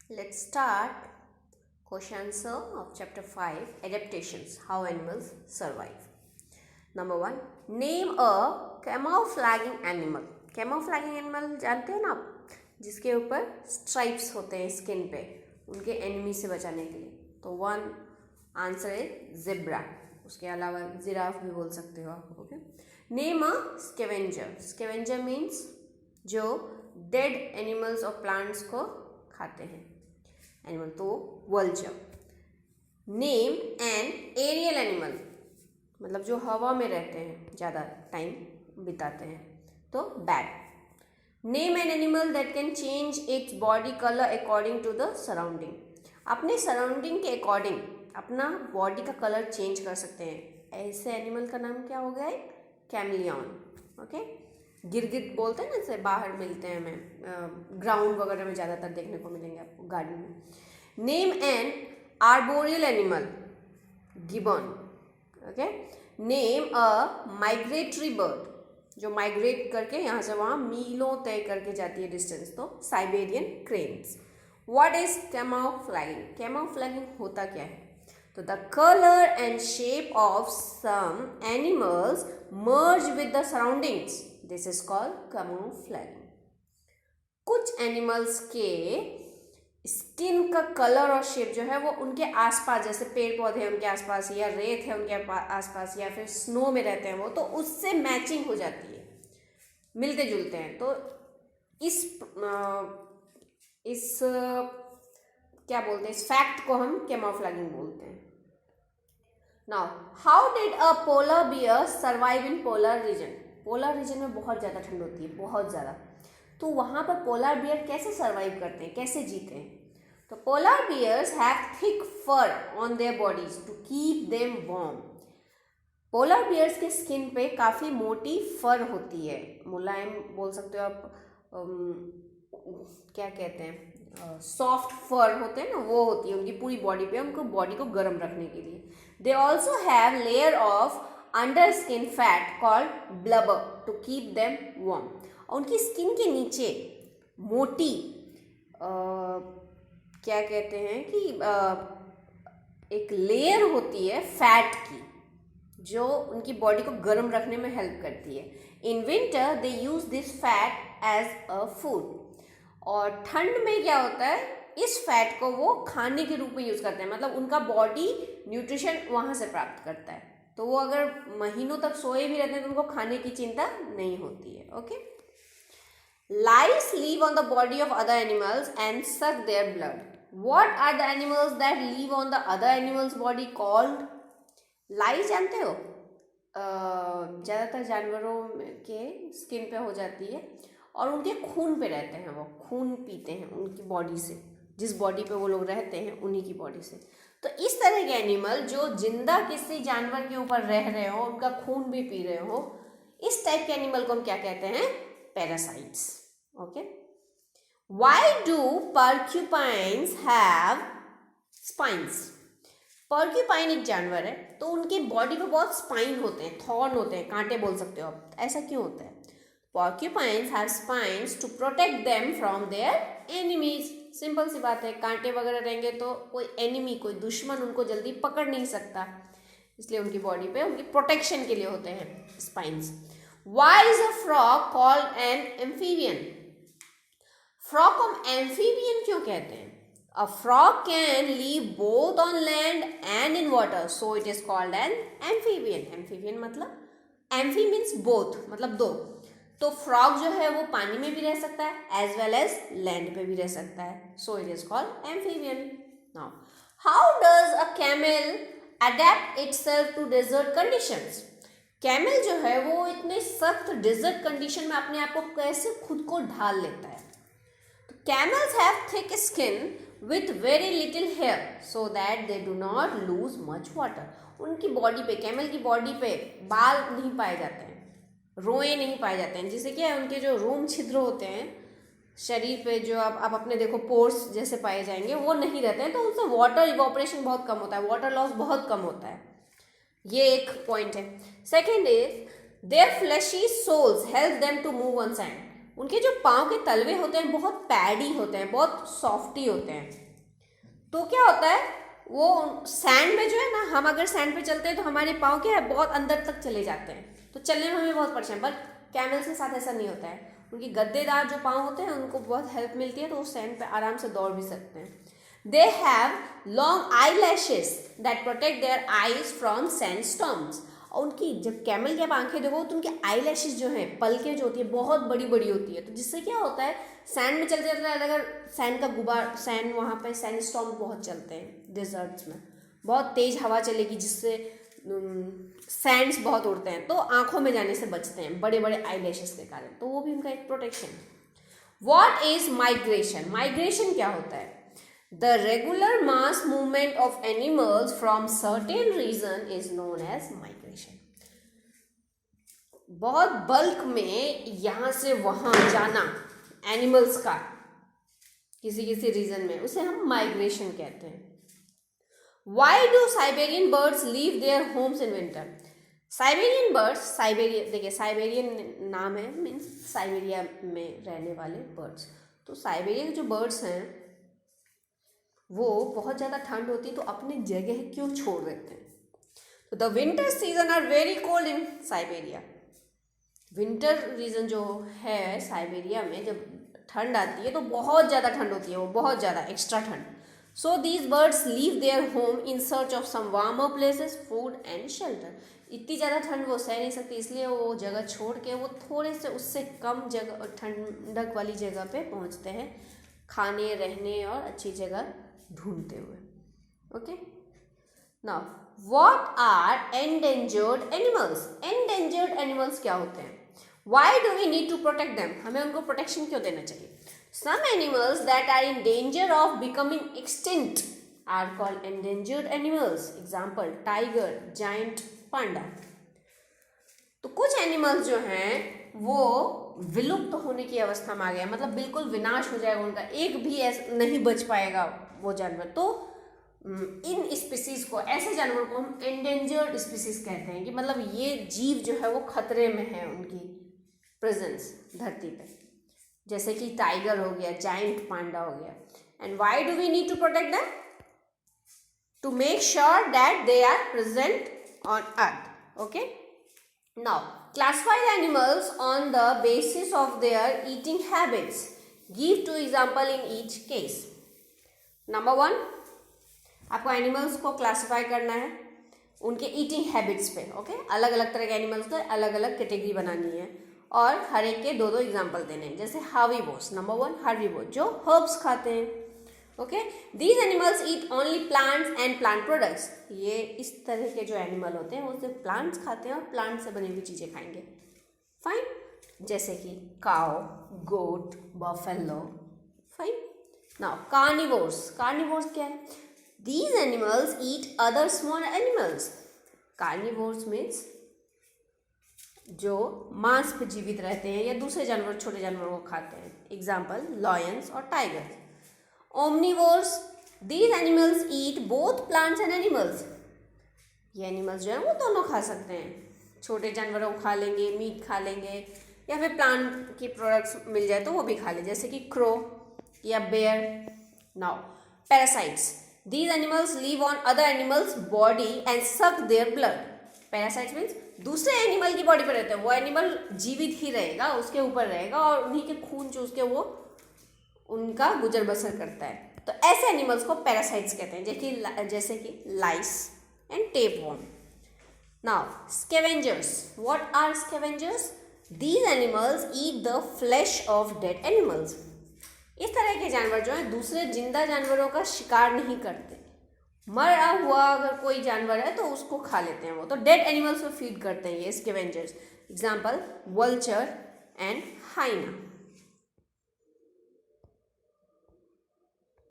Let's start question answer of chapter 5 adaptations how animals survive. Number 1 name a camouflaging animal. Camouflaging animal जानते हैं ना आप, जिसके ऊपर स्ट्राइप्स होते हैं स्किन पे उनके एनिमी से बचाने के लिए. तो वन आंसर है जेब्रा. उसके अलावा जिराफ भी बोल सकते हो आप. Okay. Name a scavenger. Scavenger means जो डेड एनिमल्स और प्लांट्स को खाते हैं एनिमल. तो vulture. Name an aerial animal, मतलब जो हवा में रहते हैं ज़्यादा टाइम बिताते हैं. तो bat. Name an animal that can change its body colour according to the surrounding. अपने सराउंडिंग के अकॉर्डिंग अपना बॉडी का कलर चेंज कर सकते हैं. ऐसे एनिमल का नाम क्या हो गया? कैमलियन. ओके. गिरगिट बोलते हैं ना, जैसे बाहर मिलते हैं हमें ग्राउंड वगैरह में ज़्यादातर देखने को मिलेंगे आपको गार्डन में. Name an arboreal animal. Gibbon. Okay. Name a migratory bird, जो माइग्रेट करके यहाँ से वहाँ मीलों तय करके जाती है डिस्टेंस. तो Siberian cranes. What is camouflaging? Camouflaging होता क्या है? तो the colour and shape of some animals merge with the surroundings. This is called camouflaging. कुछ एनिमल्स के स्किन का कलर और शेप जो है वो उनके आसपास, जैसे पेड़ पौधे हैं उनके आसपास या रेत है उनके आसपास या फिर स्नो में रहते हैं वो, तो उससे मैचिंग हो जाती है, मिलते जुलते हैं. तो इस क्या बोलते हैं, इस फैक्ट को हम कैमोफ्लैगिंग बोलते हैं. Now how did a polar bear survive in polar region? Polar region में बहुत ज़्यादा ठंड होती है, बहुत ज़्यादा. तो वहाँ पर पोलर बियर कैसे सर्वाइव करते हैं, कैसे जीते हैं? तो polar bears have thick fur on their bodies to keep them warm. Polar bears के स्किन पे काफ़ी मोटी फर होती है, मुलायम बोल सकते हो आप. क्या कहते हैं, सॉफ्ट फर होते हैं ना, वो होती है उनकी पूरी बॉडी पे, उनको बॉडी को गर्म रखने के लिए. They also have layer of under skin fat called blubber to keep them warm. और उनकी स्किन के नीचे मोटी क्या कहते हैं कि एक लेयर होती है फैट की, जो उनकी बॉडी को गर्म रखने में हेल्प करती है. In winter they use this fat as a food. और ठंड में क्या होता है, इस फैट को वो खाने के रूप में यूज़ करते हैं, मतलब उनका बॉडी न्यूट्रिशन वहाँ से प्राप्त करता है. तो वो अगर महीनों तक सोए भी रहते हैं तो उनको खाने की चिंता नहीं होती है. Okay. Lice live on the body of other animals and suck their blood. What are the animals that live on the other animals' body called? Lice जानते हो? ज़्यादातर जानवरों के स्किन पे हो जाती है और उनके खून पे रहते हैं, वो खून पीते हैं उनकी बॉडी से, जिस बॉडी पे वो लोग रहते हैं उन्हीं की बॉडी से. तो इस तरह के एनिमल जो जिंदा किसी जानवर के ऊपर रह रहे हो, उनका खून भी पी रहे हो, इस टाइप के एनिमल को हम क्या कहते हैं? Parasites. Okay. Why do porcupines have spines? Porcupine एक जानवर है, तो उनके बॉडी पे बहुत स्पाइन होते हैं, थॉर्न होते हैं, कांटे बोल सकते हो आप. ऐसा क्यों होता है? Porcupines have spines to protect them from their enemies. Simple सी बात है, कांटे वगैरह रहेंगे तो कोई एनिमी, कोई दुश्मन उनको जल्दी पकड़ नहीं सकता, इसलिए उनकी बॉडी पे उनकी प्रोटेक्शन के लिए होते हैं spines. Why is a frog called an amphibian? Frog को हम एम्फीबियन क्यों कहते हैं? A frog can live both on land and in water, so it is called an amphibian. Amphibian मतलब, एम्फी मीन्स बोथ, मतलब दो. तो फ्रॉग जो है वो पानी में भी रह सकता है एज वेल एज लैंड पे भी रह सकता है, so it is called amphibian. Now how does a camel adapt itself to desert conditions? Camel जो है वो इतने सख्त डेजर्ट कंडीशन में अपने आप को कैसे खुद को ढाल लेता है? तो camels have thick skin with very little hair so that they do not lose much water. उनकी बॉडी पे, कैमल की बॉडी पे बाल नहीं पाए जाते हैं, रोए नहीं पाए जाते हैं, जिससे क्या है उनके जो रोम छिद्र होते हैं शरीर पे, जो आप अपने देखो पोर्स जैसे पाए जाएंगे, वो नहीं रहते हैं, तो उनसे वाटर इवोपरेशन बहुत कम होता है, वाटर लॉस बहुत कम होता है. ये एक पॉइंट है. Second is their fleshy soles help them to move on sand. उनके जो पाँव के तलवे होते हैं बहुत पैडी होते हैं, बहुत सॉफ्टी होते हैं। तो क्या होता है, वो सैंड में जो है ना, हम अगर सैंड पे चलते हैं तो हमारे पाँव क्या है बहुत अंदर तक चले जाते हैं, तो चलने में हमें बहुत परेशान। बट कैमल्स के साथ ऐसा नहीं होता है, उनकी गद्देदार जो पाँव होते हैं उनको बहुत हेल्प मिलती है, तो वो सैंड पे आराम से दौड़ भी सकते हैं। They have long eye lashes that protect their eyes from sand storms. और उनकी जब कैमल की आप आंखें देखो तो उनकी आई लैशेस जो हैं, पलकें जो होती है बहुत बड़ी बड़ी होती है, तो जिससे क्या होता है सैंड में चलते चलते अगर सैंड का गुबार, सैंड वहाँ पे सैंड स्टॉर्म बहुत चलते हैं डिजर्ट्स में, बहुत तेज हवा चलेगी जिससे सैंड्स बहुत उड़ते हैं, तो आंखों में जाने से बचते हैं बड़े बड़े आई लैशेस के कारण, तो वो भी उनका एक प्रोटेक्शन है। What is migration? माइग्रेशन क्या होता है? The regular mass movement of animals from certain region is known as migration. बहुत बल्क में यहाँ से वहाँ जाना एनिमल्स का किसी किसी रीजन में, उसे हम माइग्रेशन कहते हैं। Why do Siberian birds leave their homes in winter? Siberian birds, Siberia देखिए साइबेरियन नाम है, मीन्स साइबेरिया में रहने वाले बर्ड्स। तो साइबेरिया के जो बर्ड्स हैं वो बहुत ज़्यादा ठंड होती है तो अपनी जगह क्यों छोड़ देते हैं? तो the winter season are very cold in Siberia. Winter region जो है साइबेरिया में, जब ठंड आती है तो बहुत ज़्यादा ठंड होती है, वो बहुत ज़्यादा एक्स्ट्रा ठंड। So these birds leave their home in search of some warmer places, food and shelter. इतनी ज़्यादा ठंड वो सह नहीं सकती, इसलिए वो जगह छोड़ के वो थोड़े से उससे कम जगह, ठंडक वाली जगह पे पहुंचते हैं, खाने, रहने और अच्छी जगह ढूंढते हुए। Okay, now what are endangered animals? Endangered animals क्या होते हैं? Why do we need to protect them? हमें उनको प्रोटेक्शन क्यों देना चाहिए? Some animals that are in danger of becoming extinct are called endangered animals. Example, tiger, giant panda. तो कुछ एनिमल्स जो हैं वो विलुप्त होने की अवस्था में आ गया, मतलब बिल्कुल विनाश हो जाएगा उनका, एक भी ऐसा नहीं बच पाएगा वो जानवर। तो इन स्पीसीज को, ऐसे जानवर को हम एंडेंजर्ड स्पीसीज कहते हैं, कि मतलब ये जीव जो है वो खतरे में है, उनकी प्रेजेंस धरती पे, जैसे कि टाइगर हो गया, जाइंट पांडा हो गया। And why do we need to protect them? To make sure that they are present on earth. Okay, now classify the animals on the basis of their eating habits. Give 2 example in each case. Number 1, आपको animals को classify करना है उनके eating habits पे। Okay, अलग अलग तरह के एनिमल्स को अलग अलग कैटेगरी बनानी है और हर एक के 2-2 एग्जाम्पल देने हैं। जैसे हार्बीवोर्स, नंबर 1 हार्बीवोर, जो हर्ब्स खाते हैं। Okay, these animals eat only plants and plant products. ये इस तरह के जो एनिमल होते हैं वो सिर्फ प्लांट्स खाते हैं और प्लांट से बनी हुई चीज़ें खाएंगे। फाइन, जैसे कि cow, goat, buffalo. Fine, now carnivores. Carnivores क्या है? These animals eat other small animals. Carnivores means जो मांस पे जीवित रहते हैं या दूसरे जानवर, छोटे जानवरों को खाते हैं। एग्जाम्पल, लॉयंस और tiger. Omnivores, these animals eat both plants and animals. ये एनिमल्स जो है वो दोनों खा सकते हैं, छोटे जानवरों को खा लेंगे, मीट खा लेंगे, या फिर प्लांट की प्रोडक्ट्स मिल जाए तो वो भी खा ले, जैसे कि क्रो या bear. Now parasites, these animals live on other animals body and suck their blood. Parasites means दूसरे एनिमल की बॉडी पर रहते हैं, वो एनिमल जीवित ही रहेगा, उसके ऊपर रहेगा और उन्हीं के खून चूस के वो उनका गुजर बसर करता है। तो ऐसे एनिमल्स को पैरासाइट्स कहते हैं, जैसे कि lice and tapeworm. Now scavengers, what are scavengers? These animals eat the flesh of dead animals. इस तरह के जानवर जो हैं दूसरे जिंदा जानवरों का शिकार नहीं करते, मरा हुआ अगर कोई जानवर है तो उसको खा लेते हैं वो, तो डेड एनिमल्स को फीड करते हैं ये स्कैवेंजर्स। Example, vulture and हाइना।